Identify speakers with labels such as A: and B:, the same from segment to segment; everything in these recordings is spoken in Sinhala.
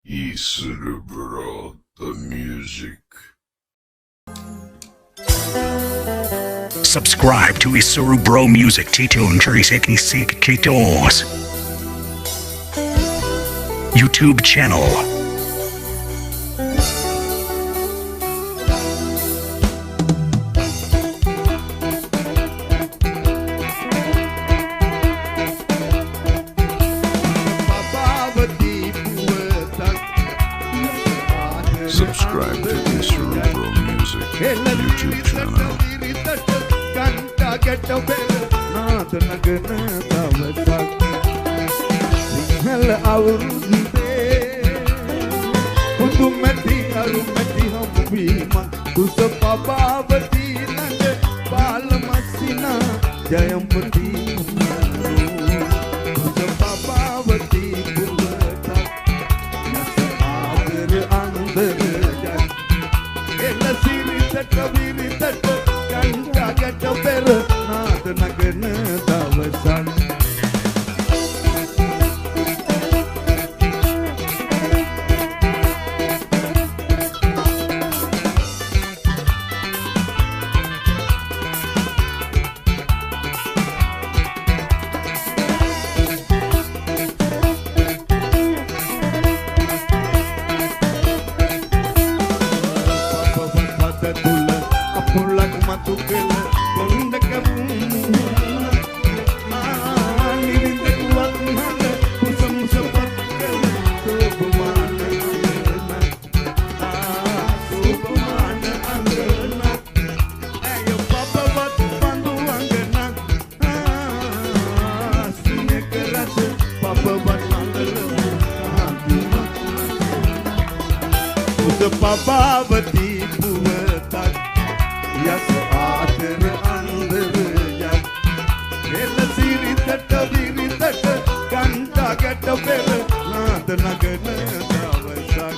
A: Cerebral, the music.
B: Subscribe to Isuru Bro Music Titun Chariseki Sik Kitos YouTube channel.
A: Subscribe to Isuru Bro Music YouTube channel.
C: Pabavati puvatak yas aater andrya ela siri tatta viri tatta kanta gatta per naad nagana davasak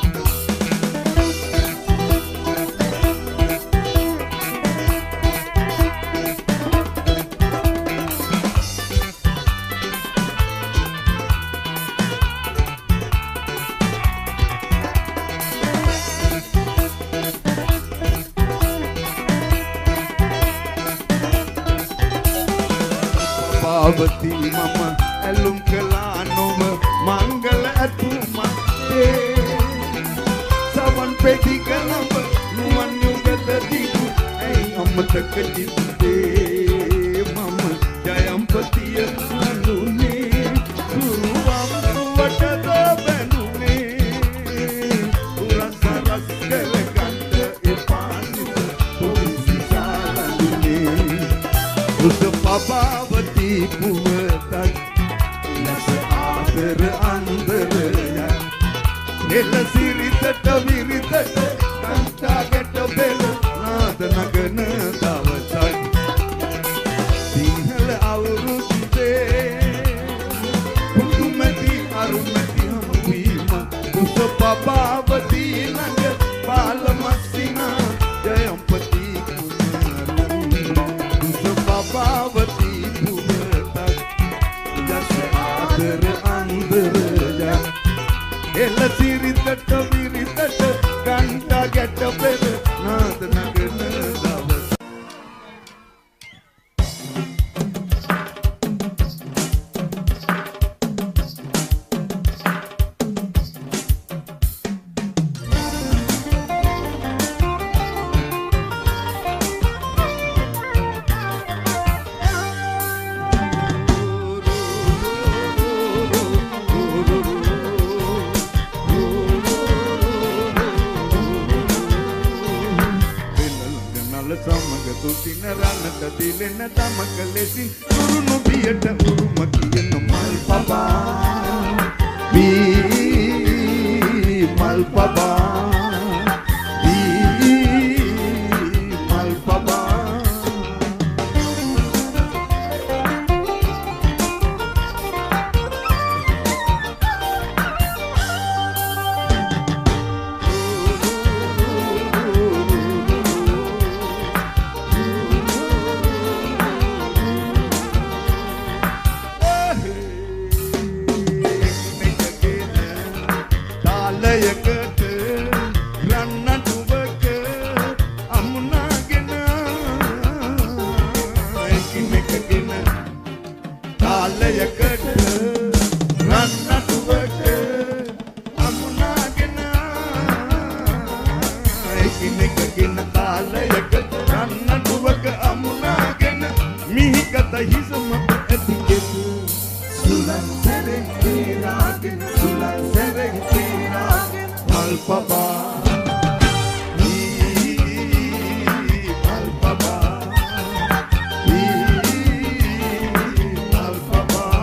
C: Pavati mama elum kelanum mangal atuma savan peti kalam nuwan yugata diku ai amatak jitde mama jayampatiya anune suruvam vatado benune urasa rasgal kanta epanis poisisalane us Pavati puvatak yas aater andrya ela siri tatta viri tatta kanta gatta per naad nagana davasak sinhala avrude pudumati arumati hamvima us Pavati nag balamasina jayampati Pavati puvatak yas aater andrya ela siri tatta viri tatta kanta gatta per naad nagana davasak Ranata dilena tamakalesi turunu biyata urumakiyan mal papa bi mal papa bi mal papa තාලයකට රන්නටුවක අමුණගෙන එකිනෙකගෙන තාලයකට රන්නටුවක අමුණගෙන එකිනෙකගෙන තාලයකට රන්නටුවක අමුණගෙන මිහිකත හිසම ඇතිකෙත සුලන් සැරෙන් තීරාගෙන සුලන් සැරෙන් තීරාගෙන මල් පබා මල් පබා මල් පබා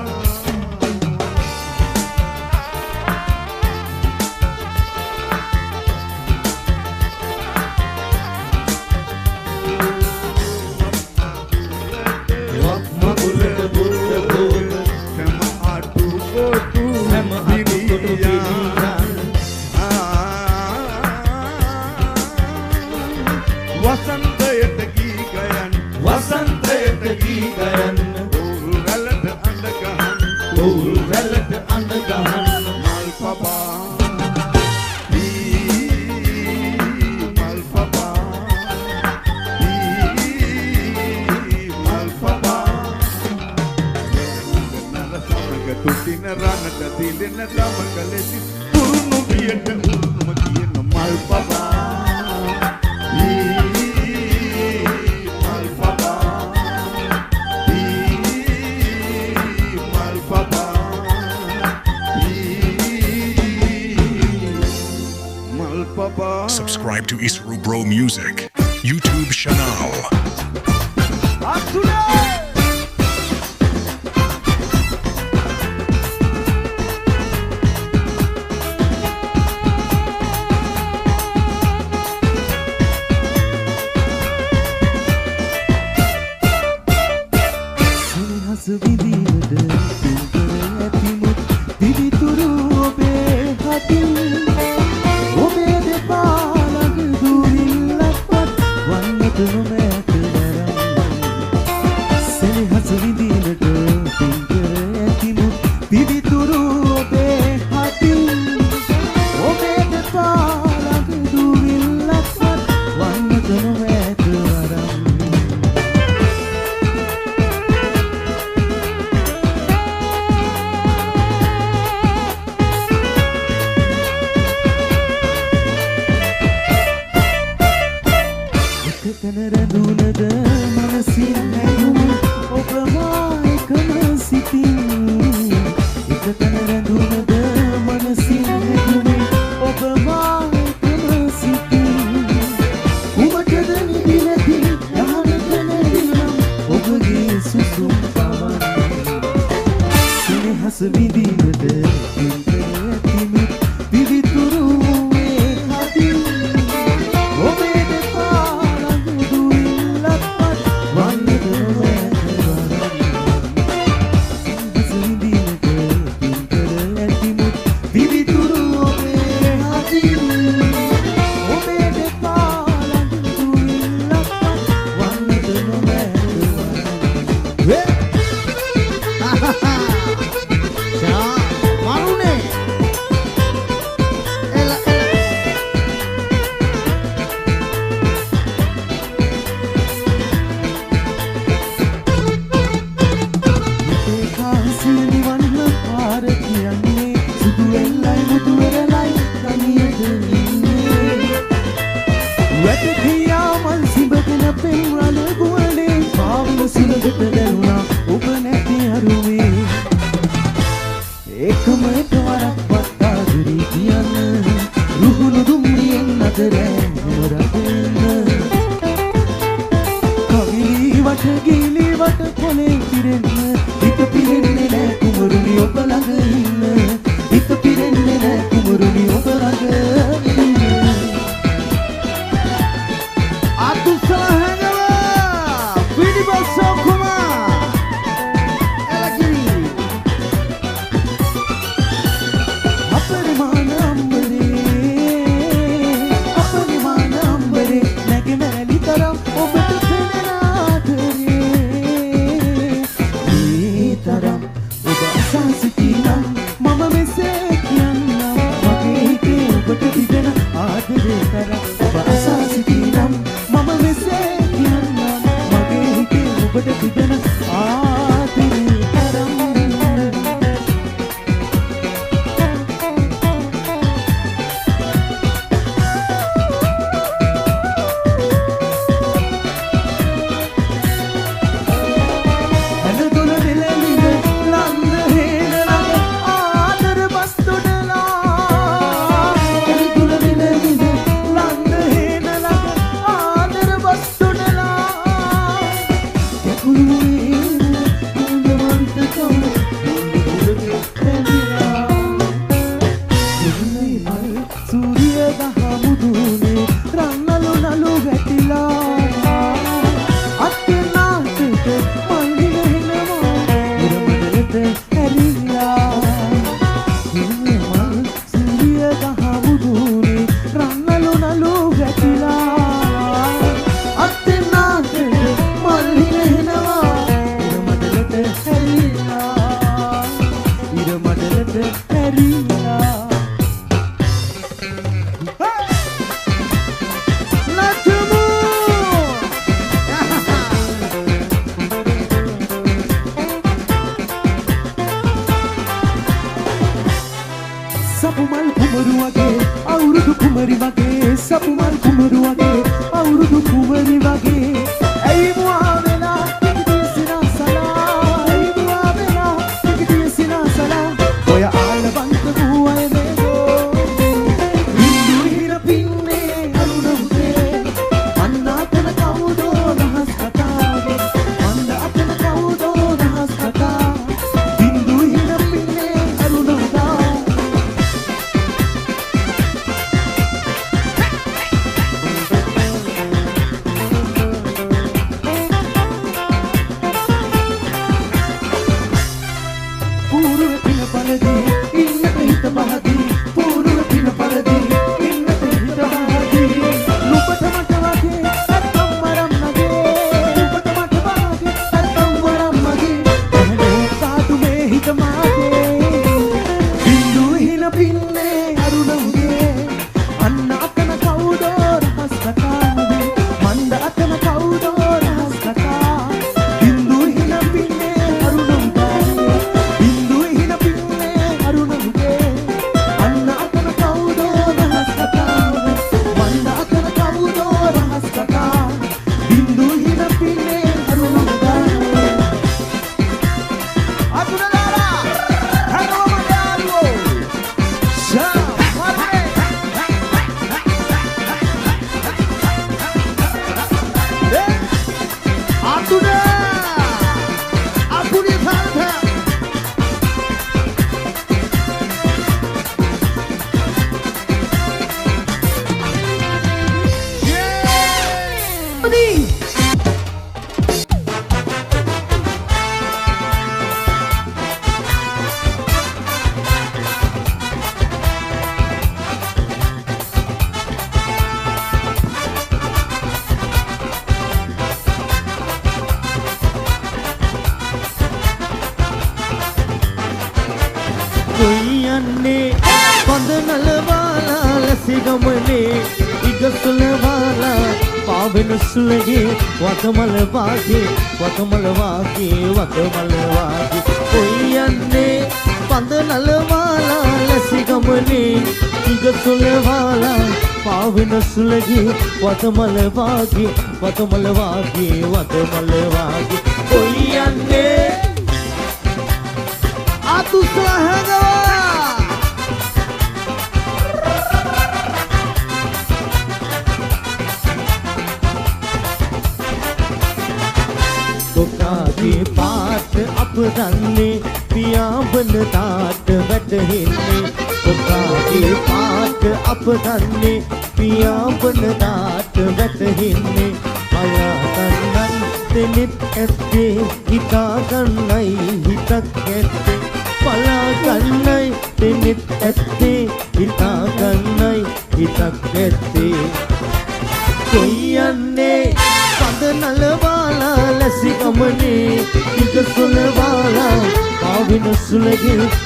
C: මගුලට බුල්ල බුල්ල හැම අටු කොටු හැම අටු කොටු වසන්තයට ගී ගයන් වසන්තයට ගී ගයන් පොල් රැළට අඬ ගහන් පොල් රැළට අඬ ගහන් මල් පබා මල් පබා මල් පබා නර සමග තුතින රනට දිලෙන දමක ලෙසි තුරුණු පියට උරුම කියන මල් පබා
B: Subscribe to Isru Bro Music YouTube channel.
C: මෙසේ කර ඔබ අසා සිටිනම් මම මෙසේ කියන්නම් මගේ හිතේ ඔබට තිබෙන ආදරේ තරම්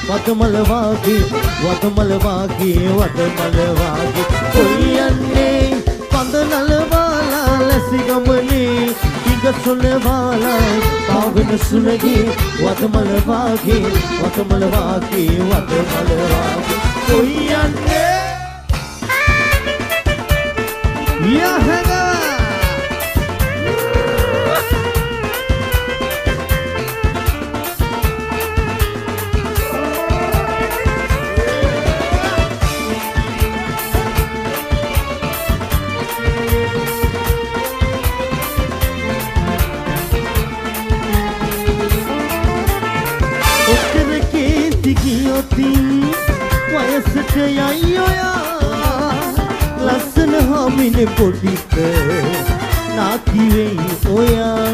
D: Watamalawagi, Watamalawagi, Watamalawagi, Koyane.
C: නලවාලා ලැසි ගමනේ ඉඟ සොලවාලා පාවෙන සුලගේ වතමල වාගේ වතමල වාගේ වතමල වාගේ කොයි යන්නේ යහගා වයසට යයි ඔයා ලස්සන හාමිනේ පොඩිට නාකි වෙයි ඔයා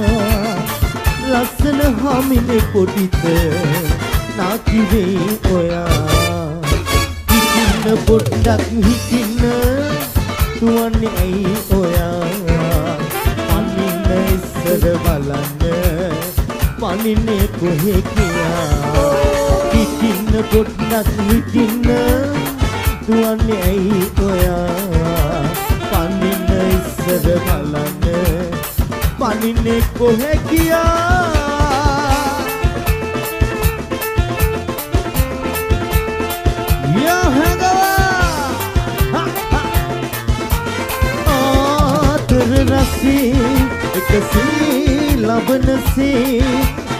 C: ලස්සන හාමිනේ පොඩිට නාකි වෙයි ඔයා හිතින්න පොඩ්ඩක් හිතින්න තුවන්නේ ඇයි ඔයා පනින්න ඉස්සර බලන්න පනින්නේ කොහේ කියා හිතින්න පොඩ්ඩක් හිතින්න දුවන්නේ ඇයි ඔයා පනින්න ඉස්සර බලන්න පනින්නේ කොහේ කියා ආතර රසේ එකසේ ලබනසේ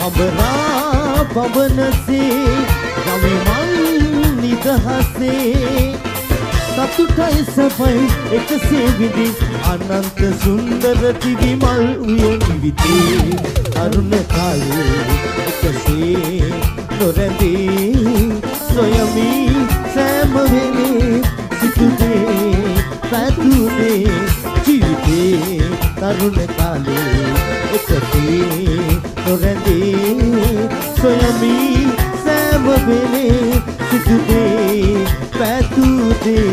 C: අඹරා පවනසේ ගමි මං නිදහසේ සතුටයි සපයි එකසේ විදි අනන්ත සුන්දර දිවි මල් උයන් විදී අරුණ කාලේ එකසේ නොරැඳී සොයමි සෑම වෙලේ සිතුනේ පැතුනේ ජීවිතේ තරුණ කාලේ එකසේ නොරැඳී සොයමි සෑම වෙලේ සිතුනේ පැතුනේ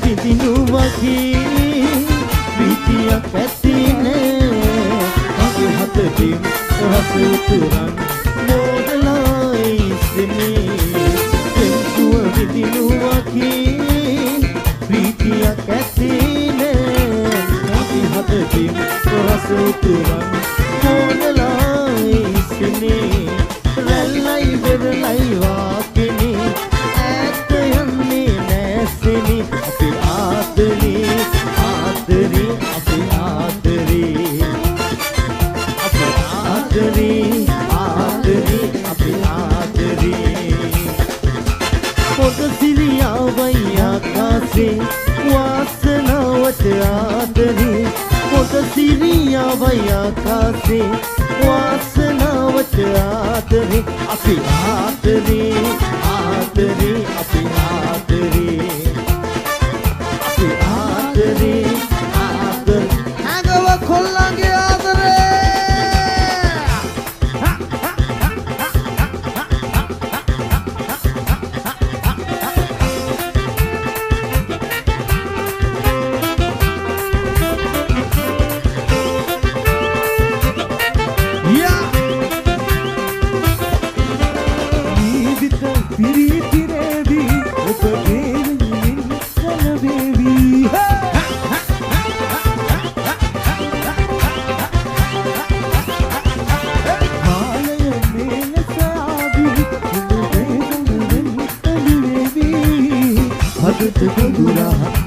C: විදිනු වගේ ප්‍රීතියක් ඇතිනේ මගේ හතේ රස උතුරන් මොදලයි සිනේ දෙන්සුව විදිනු වගේ ප්‍රීතියක් ඇතිනේ මගේ හතේ රස උතුරන් මොදලයි සිනේ රැල්ලයි වෙරළයි වාකිනේ ඇත්ත යන්නේ නැසෙනේ वासनावत आदरी मोट सिरिया वया कासे वासनावत आदरी अपि आदरी आदरी अपि आदरी अपि आदरी आदरी आगव खोलांगे आदरे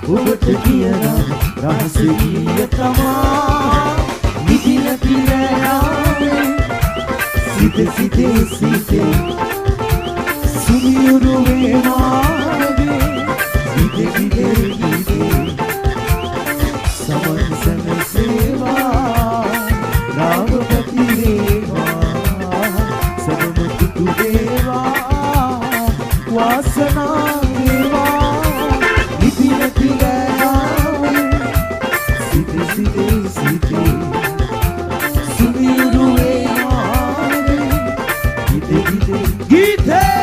C: ඔබට කියනා රහසිය තමා නිදින පිරෑනේ සිතේ සිතේ සුමියුරු වේමාගේ සිතේ සමන් සනසේවා රාවපති වේවා සමමුතු වේවා වාසනා Yeah!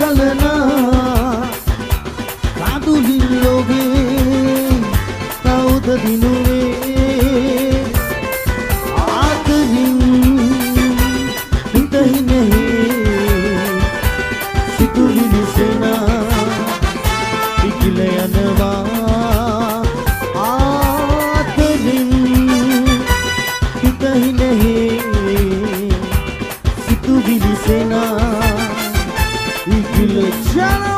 C: galana Raduli loge Tauda dinuwe Aakarin Hitahi nahi Situlili sena Ikile yanwa Aakarin Hitahi nahi Situlili sena Ikile jana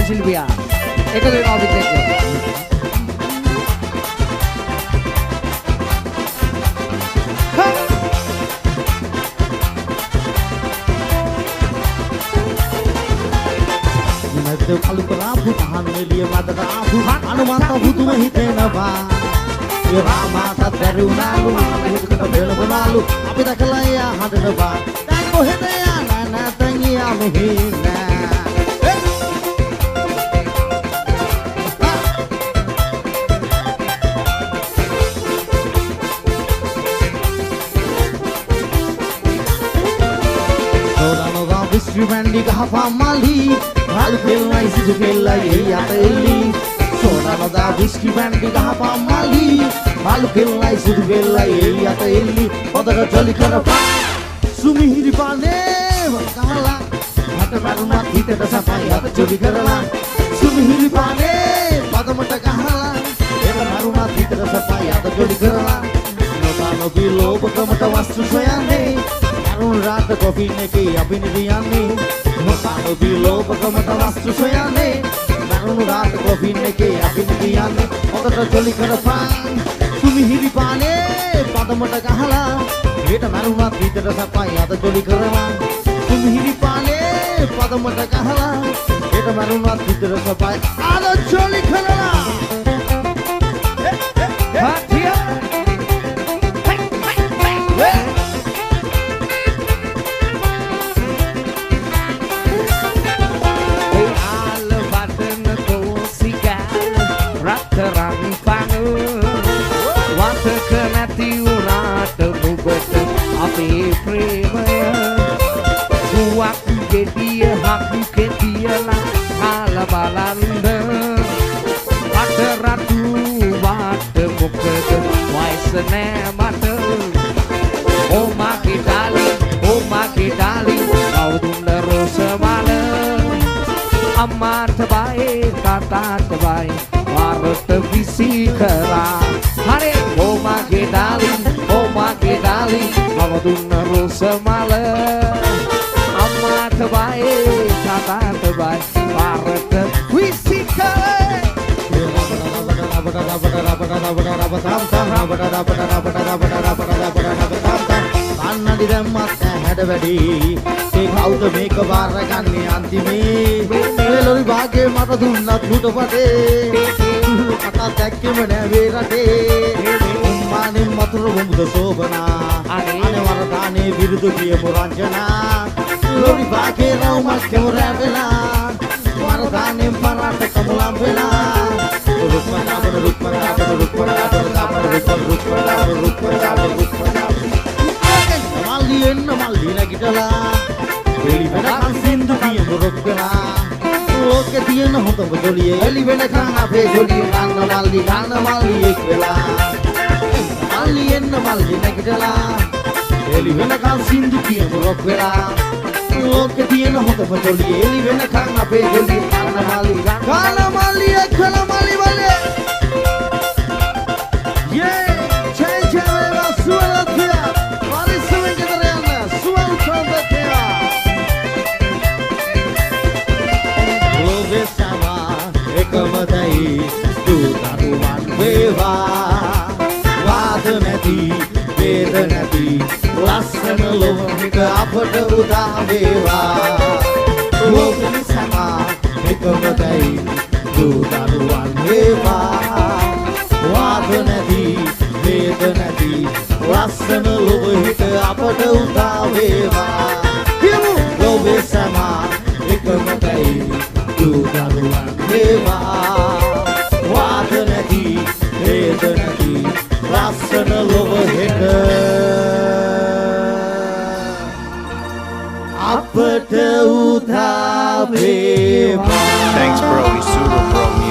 C: Silvia, එකතු වෙනවා අපිත් එක්ක. මැද කලු කරාපු තහන් එළිය මැදට ආපු අනුමත බුදුම හිතෙනවා. ඒ රාමාට දරුණාලු හිතකට බෙලවනාලු අපි දැකලා යා හදනවා. දැන් කොහෙද යන්නේ නැතන් යා මෙහි නෑ. Vandi gahapa mali halu kelna isidu kella ei ateli sonana da whisky vandi gahapa mali halu kelna isidu kella ei ateli odara joli karapa sumihiri pane wakala hata maruna hitata sapai hata joli karala sumihiri pane padamata gahala eka maruna hitata sapai hata joli karala notano bilo bakamata vastu soyane Arun rata kopi neke abini diyane Mokano bilo bakamata vastu soyane Arun rata kopi neke abini diyane Odata joli karapang Sumihiri pane padamata gahala Eta maruna hitata sapai hata joli karala Sumihiri pane padamata gahala Eta maruna hitata sapai hata joli karala Annadi dammat hada wedi ඒ කවුද මේක බාරගන්නේ අන්තිමේ මෙලොරි වාගේ මට දුන්නත් මුටපටේ කතා දැක්කෙම නෑ වේ රටේ උම්මානේ මතුරු බොමුද සෝබනා අනේ වරදානේ විරුදු කියමු රංජනා ලොරි වාගේ රවුමක් කෙමරා වෙලා වරදානේ පරාට කමුලම් වෙලා Malli nagitala Eli venakan sindu dienu rokkala Loke dienu hotam joliye Eli venakan ape joliye kanna malli ek vela මල්ලි එන්න මල්ලි නැගිටලා එලි වෙනකන් සින්දු කියමු රොක් වෙලා ලෝකේ තියෙන හොඳම තොලිය එලි වෙනකන් අපේ ගොල්ලි කන මල්ලි එකල මල්ලි වලේ යේ චේචේවා සුවලතියා පරිස්සමෙන් ගෙදර යන්න සුවල් සම්පතේ ලෝකේ සමා එකමදයි දුතරුවන් වේවා වාද නැති වේද නැති ලස්සන ලෝකෙක අපට උදා වේවා ලෝකෙ සමා එකමදයි දුතරුවන් වේවා වාද නැති වේද නැති ලස්සන ලෝකෙක අපට උදා වේවා ලෝකෙ සමා එකමදයි දුතරුවන් වේවා වාද නැති වේද නැති ලස්සන ලෝකෙක අපට උදා වේවා.
D: Thanks, bro. We super bro.